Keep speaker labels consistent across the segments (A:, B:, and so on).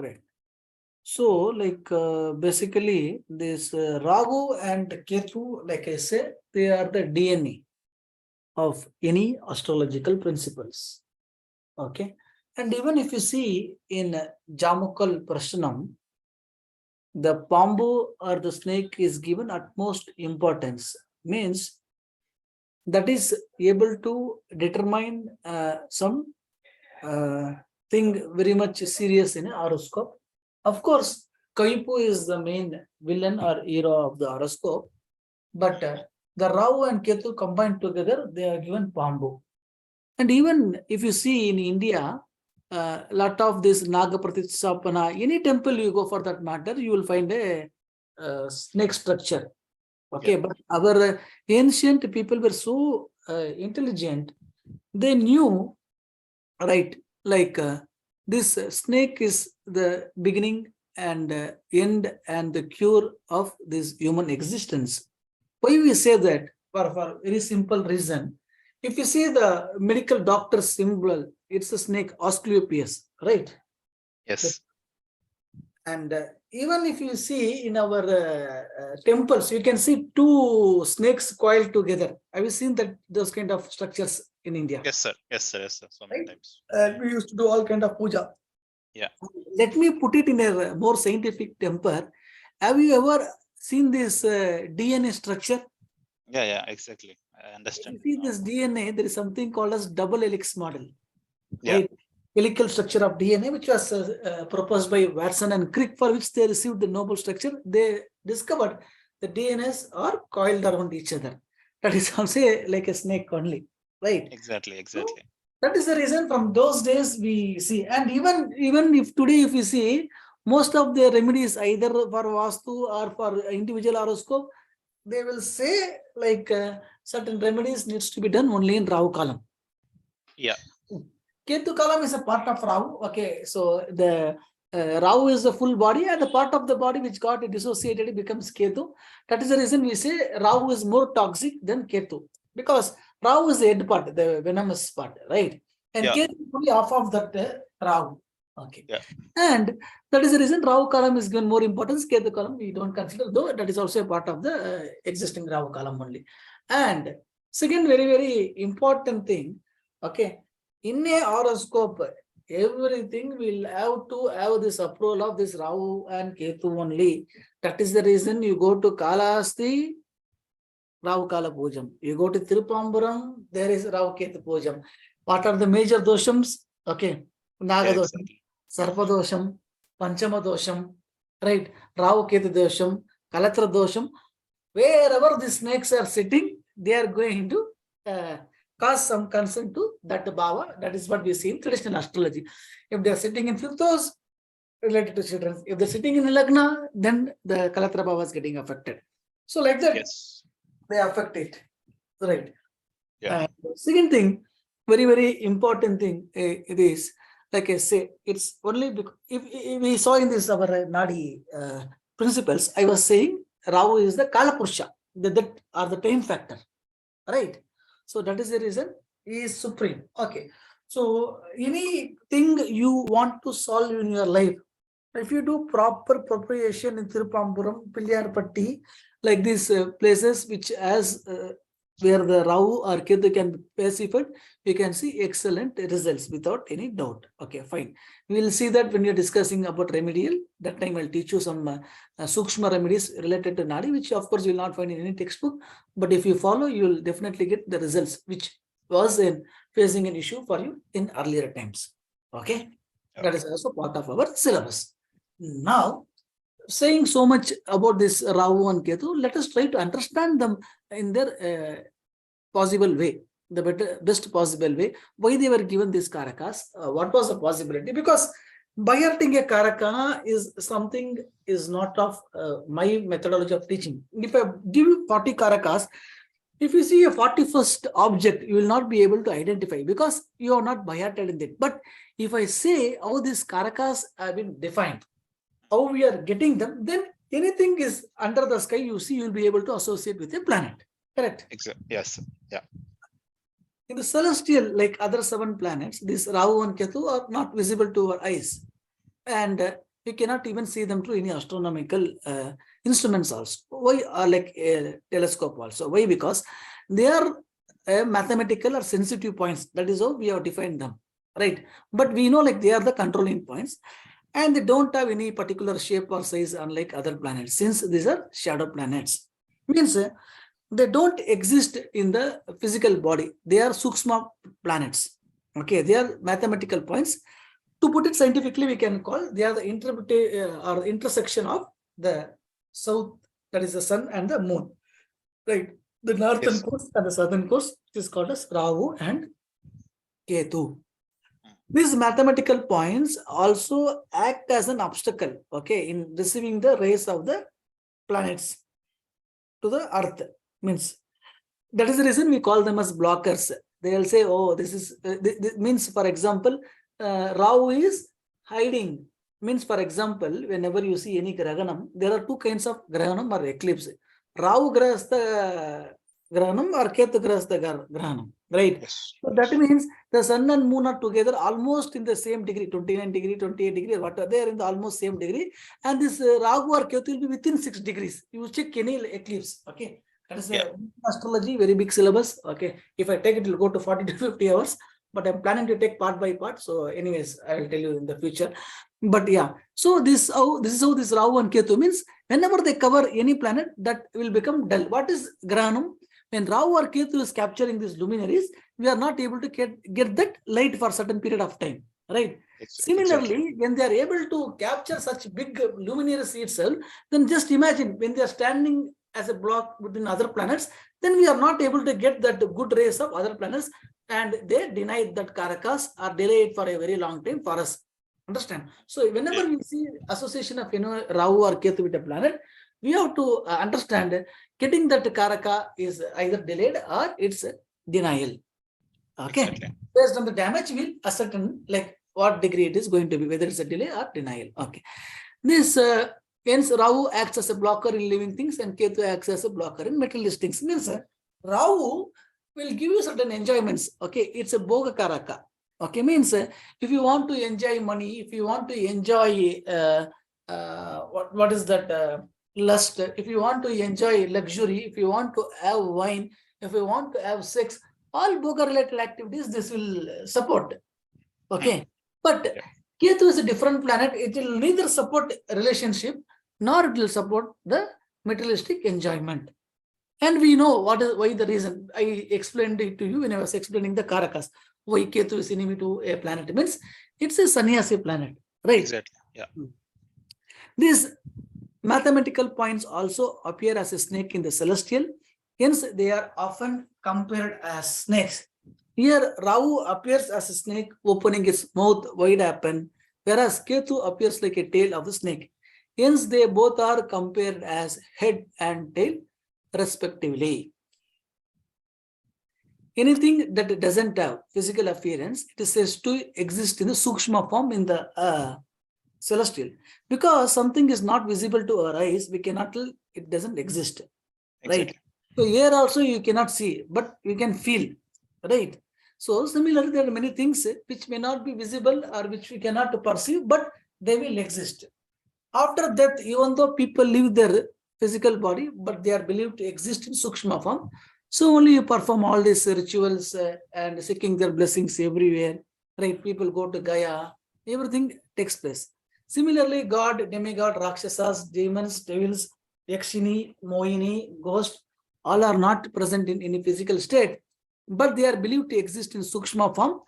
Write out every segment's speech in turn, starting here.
A: Correct. So, basically, this Rahu and Ketu, like I say, they are the DNA of any astrological principles. Okay. And even if you see in Jamakal Prashanam, the Pambu or the snake is given utmost importance, means that is able to determine some thing very much serious in a horoscope. Of course, Kaipu is the main villain or hero of the horoscope, but the Rahu and Ketu combined together, they are given Pambu. And even if you see in India, a lot of this Naga Pratitstapana, any temple you go for that matter, you will find a snake structure. Okay, but our ancient people were so intelligent, they knew, right, this snake is the beginning and end and the cure of this human existence. Why we say that? For very simple reason. If you see the medical doctor symbol, it's a snake, Asclepius, right?
B: Yes.
A: And even if you see in our temples, you can see two snakes coiled together. Have you seen that those kind of structures in India?
B: Yes, sir. Yes, sir. Yes, sir. So many times.
A: We used to do all kind of puja.
B: Yeah.
A: Let me put it in a more scientific temper. Have you ever seen this DNA structure?
B: Yeah, exactly. I understand.
A: If you see this DNA, there is something called as double helix model.
B: Yeah.
A: Right? Helical structure of DNA, which was proposed by Watson and Crick, for which they received the Nobel structure. They discovered the DNAs are coiled around each other. That is also like a snake only, right?
B: Exactly.
A: So that is the reason from those days we see. And even if today, if you see, most of the remedies, either for Vastu or for individual horoscope, they will say certain remedies needs to be done only in Rahu Kalam.
B: Yeah.
A: Ketu Kalam is a part of Rahu. Okay, so the Rahu is the full body, and the part of the body which got dissociated becomes Ketu. That is the reason we say Rahu is more toxic than Ketu, because Rahu is the head part, the venomous part, right? And Ketu is only half of that Rahu. Okay.
B: Yeah.
A: And that is the reason Rahu Kalam is given more importance. Ketu Kalam we don't consider, though that is also a part of the existing Rahu Kalam only. And second, very, very important thing, okay, in a horoscope, everything will have to have this approval of this Rahu and Ketu only. That is the reason you go to Kalahasti, Rahu Kala Pujam. You go to Tirupamburam, there is Rahu Ketu Pujam. What are the major doshams? Okay, Naga dosham, Sarpa dosham, Panchama dosham, right? Rahu Ketu dosham, Kalatra dosham. Wherever the snakes are sitting, they are going to cause some concern to that bhava. That is what we see in traditional astrology. If they are sitting in fifth house, related to children. If they're sitting in Lagna, then the Kalatra bhava is getting affected. So like that, they affect it. Right.
B: Yeah.
A: Second thing, very, very important thing, it is, like I say, it's only because if we saw in this our Nadi principles, I was saying Rahu is the Kalapurusha, that are the time factor, right? So that is the reason he is supreme. Okay. So anything you want to solve in your life, if you do proper preparation in Tirupamburam, Pillarpatti, like these places which has where the Rahu or Ketu can be pacified, you can see excellent results without any doubt. Okay, fine. We will see that when you're discussing about remedial. That time I'll teach you some Sukshma remedies related to Nadi, which of course you will not find in any textbook. But if you follow, you will definitely get the results, which was in facing an issue for you in earlier times. Okay, that is also part of our syllabus. Now, saying so much about this Rahu and Ketu, let us try to understand them in their possible way, the best possible way, why they were given these Karakas, what was the possibility, because BIRHTing a Karaka is something is not of my methodology of teaching. If I give you 40 Karakas, if you see a 41st object, you will not be able to identify because you are not BIRHTed in it. But if I say how these Karakas have been defined, how we are getting them, then anything is under the sky, you see, you will be able to associate with a planet. Correct?
B: Exactly. Yes. Yeah.
A: In the celestial, like other 7 planets, this Rahu and Ketu are not visible to our eyes. And You cannot even see them through any astronomical instruments also. Why? Like a telescope also. Why? Because they are mathematical or sensitive points. That is how we have defined them, right? But we know like they are the controlling points, and they don't have any particular shape or size unlike other planets, since these are shadow planets. Means they don't exist in the physical body. They are sukshma planets. Okay, they are mathematical points. To put it scientifically, we can call they are the or intersection of the south, that is the sun, and the moon, right? The northern
B: Yes.
A: coast and the southern coast is called as Rahu and Ketu. These mathematical points also act as an obstacle, okay, in receiving the rays of the planets to the earth. Means that is the reason we call them as blockers. They'll say, oh, this is means, for example, Rahu is hiding. Means, for example, whenever you see any grahanam, there are two kinds of grahanam or eclipse. Rahu grahastha grahanam or Ketu grahastha grahanam, right?
B: Yes.
A: So that means the sun and moon are together almost in the same degree, 29 degree, 28 degree, or whatever, they are in the almost same degree. And this Rahu or Ketu will be within 6 degrees. You check any eclipse, okay? That is astrology, very big syllabus. Okay, if I take it, it will go to 40 to 50 hours. But I'm planning to take part by part. So, anyways, I will tell you in the future. But yeah, so this is how this Rahu and Ketu means. Whenever they cover any planet, that will become dull. What is Grahanam? When Rahu or Ketu is capturing these luminaries, we are not able to get that light for a certain period of time, right? Similarly, when they are able to capture such big luminaries itself, then just imagine when they are standing as a block within other planets, then we are not able to get that good rays of other planets, and they deny that Karakas or delay it for a very long time for us. Understand? So whenever we see association of Rahu or Ketu with a planet, we have to understand getting that Karaka is either delayed or it's denial. Okay.
B: Exactly.
A: Based on the damage, we'll ascertain like what degree it is going to be, whether it's a delay or denial. Okay. This hence Rahu acts as a blocker in living things and Ketu acts as a blocker in materialistic things. Means Rahu will give you certain enjoyments. Okay, it's a Bhoga Karaka. Okay, means if you want to enjoy money, if you want to enjoy what is that lust, if you want to enjoy luxury, if you want to have wine, if you want to have sex, all Bhoga related activities this will support. Okay, but Ketu is a different planet. It will neither support a relationship nor it will support the materialistic enjoyment. And we know why the reason. I explained it to you when I was explaining the Karakas. Why Ketu is enemy to a planet means it's a sannyasi planet, right?
B: Exactly. Yeah.
A: These mathematical points also appear as a snake in the celestial. Hence, they are often compared as snakes. Here, Rahu appears as a snake opening its mouth wide open, whereas Ketu appears like a tail of a snake. Hence, they both are compared as head and tail, respectively. Anything that doesn't have physical appearance, it is said to exist in the Sukshma form in the celestial. Because something is not visible to our eyes, we cannot tell it doesn't exist. Right?
B: Exactly.
A: So here also you cannot see, but you can feel. Right? So similarly, there are many things which may not be visible or which we cannot perceive, but they will exist. After death, even though people leave their physical body, but they are believed to exist in Sukshma form. So only you perform all these rituals and seeking their blessings everywhere. Right? People go to Gaya. Everything takes place. Similarly, God, demigod, Rakshasas, demons, devils, Yakshini, Mohini, ghost, all are not present in any physical state, but they are believed to exist in Sukshma form.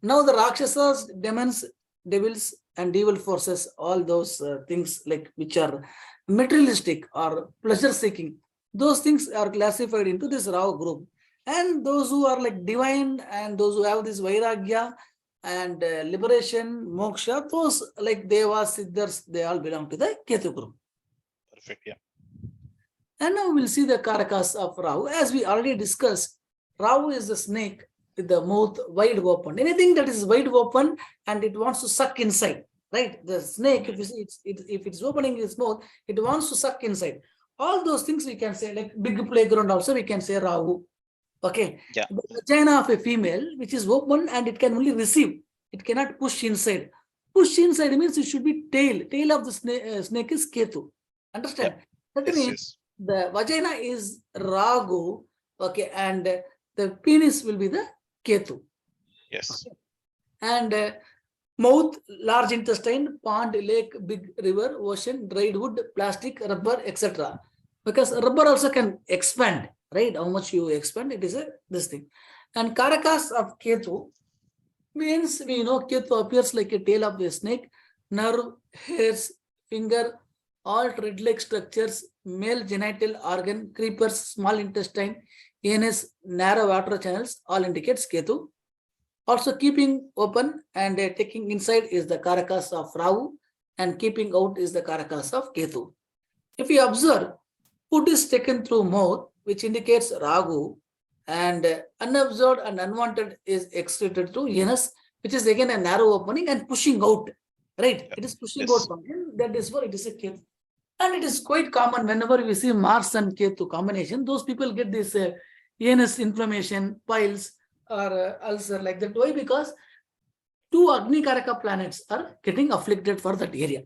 A: Now the Rakshasas, demons, devils, and evil forces, all those things like which are materialistic or pleasure seeking, those things are classified into this Rahu group. And those who are like divine and those who have this Vairagya and liberation, moksha, those like Devas, Siddhas, they all belong to the Ketu group.
B: Perfect. Yeah.
A: And now we'll see the Karakas of Rahu. As we already discussed, Rahu is the snake with the mouth wide open. Anything that is wide open and it wants to suck inside, right? The snake, if you see if it's opening its mouth, it wants to suck inside. All those things we can say, like big playground also we can say Rahu. Okay.
B: Yeah.
A: The vagina of a female, which is open and it can only receive, it cannot push inside. push inside means it should be tail. Tail of the snake is Ketu. Understand? That
B: Yes,
A: means
B: yes.
A: the vagina is Rahu, okay, and the penis will be the Ketu.
B: Yes.
A: Okay. And mouth, large intestine, pond, lake, big river, ocean, dried wood, plastic, rubber, etc. Because rubber also can expand, right? How much you expand, it is this thing. And Karakas of Ketu means we know Ketu appears like a tail of the snake, nerve, hairs, finger, all thread-like structures, male genital organ, creepers, small intestine, anus, narrow water channels, all indicates Ketu. Also keeping open and taking inside is the Karakas of Rahu, and keeping out is the Karakas of Ketu. If you observe, food is taken through mouth, which indicates Rahu, and unobserved and unwanted is excreted through anus, which is again a narrow opening and pushing out. Right? It is pushing
B: Yes.
A: out something. That is why it is a Ketu. And it is quite common whenever we see Mars and Ketu combination, those people get this anus inflammation, piles, or ulcer like that. Why? Because two Agni Karaka planets are getting afflicted for that area.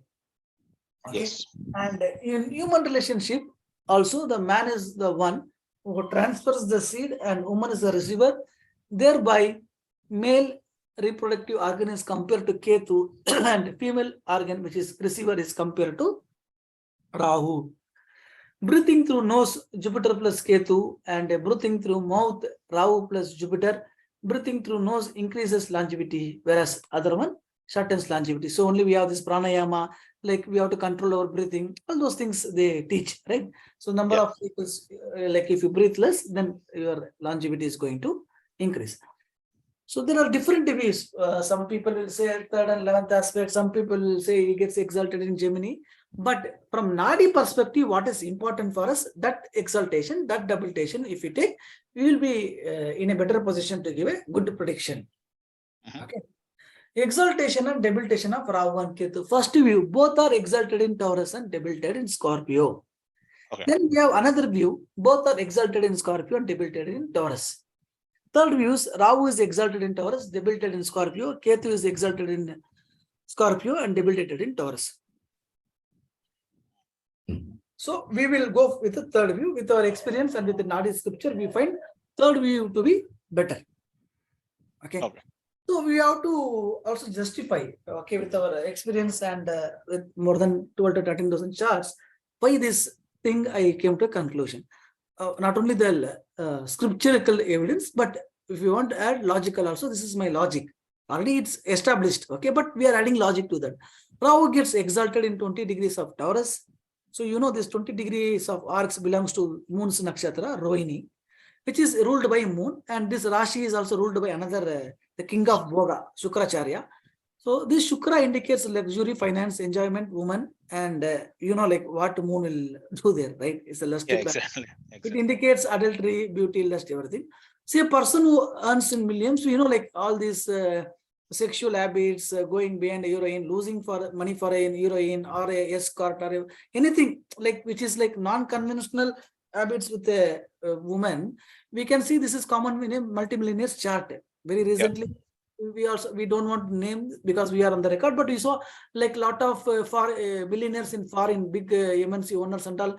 A: Okay.
B: Yes.
A: And in human relationship, also the man is the one who transfers the seed and woman is the receiver. Thereby, male reproductive organ is compared to Ketu and female organ, which is receiver, is compared to Rahu. Breathing through nose, Jupiter plus Ketu, and breathing through mouth, Rahu plus Jupiter. Breathing through nose increases longevity, whereas other one shortens longevity. So only we have this pranayama, like we have to control our breathing. All those things they teach, right? So number of people, like if you breathe less, then your longevity is going to increase. So there are different ways. Some people will say third and 11th aspect. Some people will say he gets exalted in Gemini. But from Nadi perspective, what is important for us, that exaltation, that debilitation, if we take, we will be in a better position to give a good prediction. Okay. Exaltation and debilitation of Rahu and Ketu. First view, both are exalted in Taurus and debilitated in Scorpio.
B: Okay.
A: Then we have another view, both are exalted in Scorpio and debilitated in Taurus. Third views, Rahu is exalted in Taurus, debilitated in Scorpio. Ketu is exalted in Scorpio and debilitated in Taurus. So we will go with the third view. With our experience and with the Nadi scripture, we find third view to be better. Okay. So we have to also justify, okay, with our experience and with more than 12 to 13,000 charts, why this thing I came to a conclusion. Not only the scriptural evidence, but if you want to add logical also, this is my logic. Already it's established, okay, but we are adding logic to that. Rahu gets exalted in 20 degrees of Taurus. So you know this 20 degrees of arcs belongs to Moon's nakshatra, Rohini, which is ruled by Moon, and this Rashi is also ruled by another, the king of Bhoga, Shukracharya. So this Shukra indicates luxury, finance, enjoyment, woman, and you know, like what Moon will do there, right? It's a lusty planet.
B: Exactly.
A: It indicates adultery, beauty, lust, everything. See, a person who earns in millions, you know, like all these sexual habits, going behind a heroine, losing for money for a heroine or a escort or anything like which is like non-conventional habits with a woman, we can see this is common in a multimillionaire's chart. Very recently, we don't want to name because we are on the record, but we saw like lot of billionaires in foreign big MNC owners and all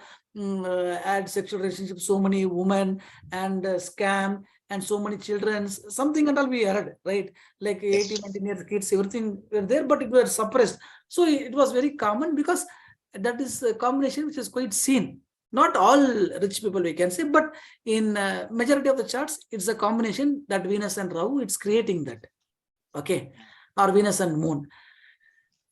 A: had sexual relationships, so many women and scam and so many children, something and all we heard, right? Like 18, 19 years kids, everything were there, but it was suppressed. So it was very common because that is a combination which is quite seen. Not all rich people we can say, but in majority of the charts, it's a combination that Venus and Rahu, it's creating that. Okay, or Venus and Moon.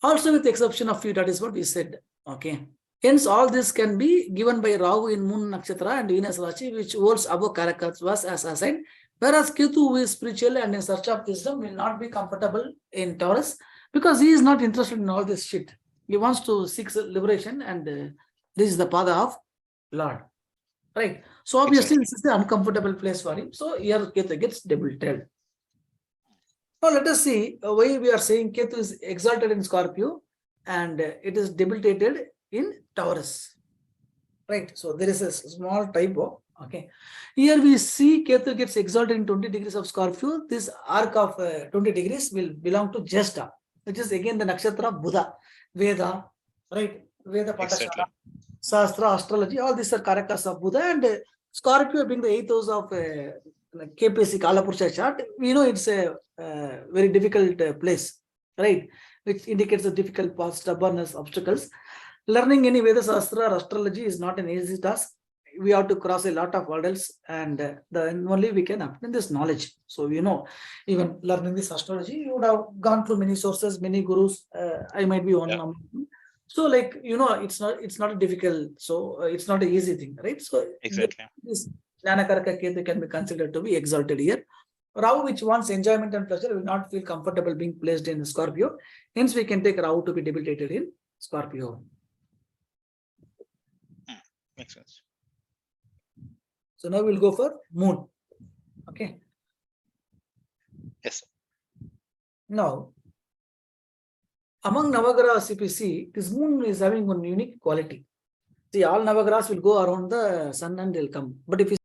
A: Also with the exception of few, that is what we said. Okay. Hence, all this can be given by Rahu in Moon Nakshatra and Venus Rashi, which holds above Karakas as assigned. Whereas Ketu, who is spiritual and in search of wisdom, will not be comfortable in Taurus because he is not interested in all this shit. He wants to seek liberation, and this is the path of Lord. Right. So obviously, this is the uncomfortable place for him. So here Ketu gets debilitated. Now let us see why we are saying Ketu is exalted in Scorpio and it is debilitated in Taurus. Right. So there is a small typo. Okay. Here we see Ketu gets exalted in 20 degrees of Scorpio. This arc of 20 degrees will belong to Jesta. which is again the nakshatra Buddha, Veda, right? Veda
B: Exactly.
A: Patashara, Sastra, astrology, all these are karakas of Buddha, and Scorpio being the 8th house of KPC Kalapurusha chart, we know it's a very difficult place, right? Which indicates a difficult path, stubbornness, obstacles. Learning any Veda Sastra or astrology is not an easy task. We have to cross a lot of hurdles, and then only we can obtain this knowledge. So, even learning this astrology, you would have gone through many sources, many gurus. I might be one.
B: Yeah.
A: So, it's not difficult. So, it's not an easy thing, right? So,
B: Exactly.
A: this Jnanakaraka Ketu can be considered to be exalted here. Rahu, which wants enjoyment and pleasure, will not feel comfortable being placed in Scorpio. Hence, we can take Rahu to be debilitated in Scorpio.
B: Makes sense.
A: So now we'll go for Moon. Okay.
B: Yes.
A: Now, among Navagrahas, if you see, this Moon is having one unique quality. See, all Navagrahas will go around the sun and they'll come. But if you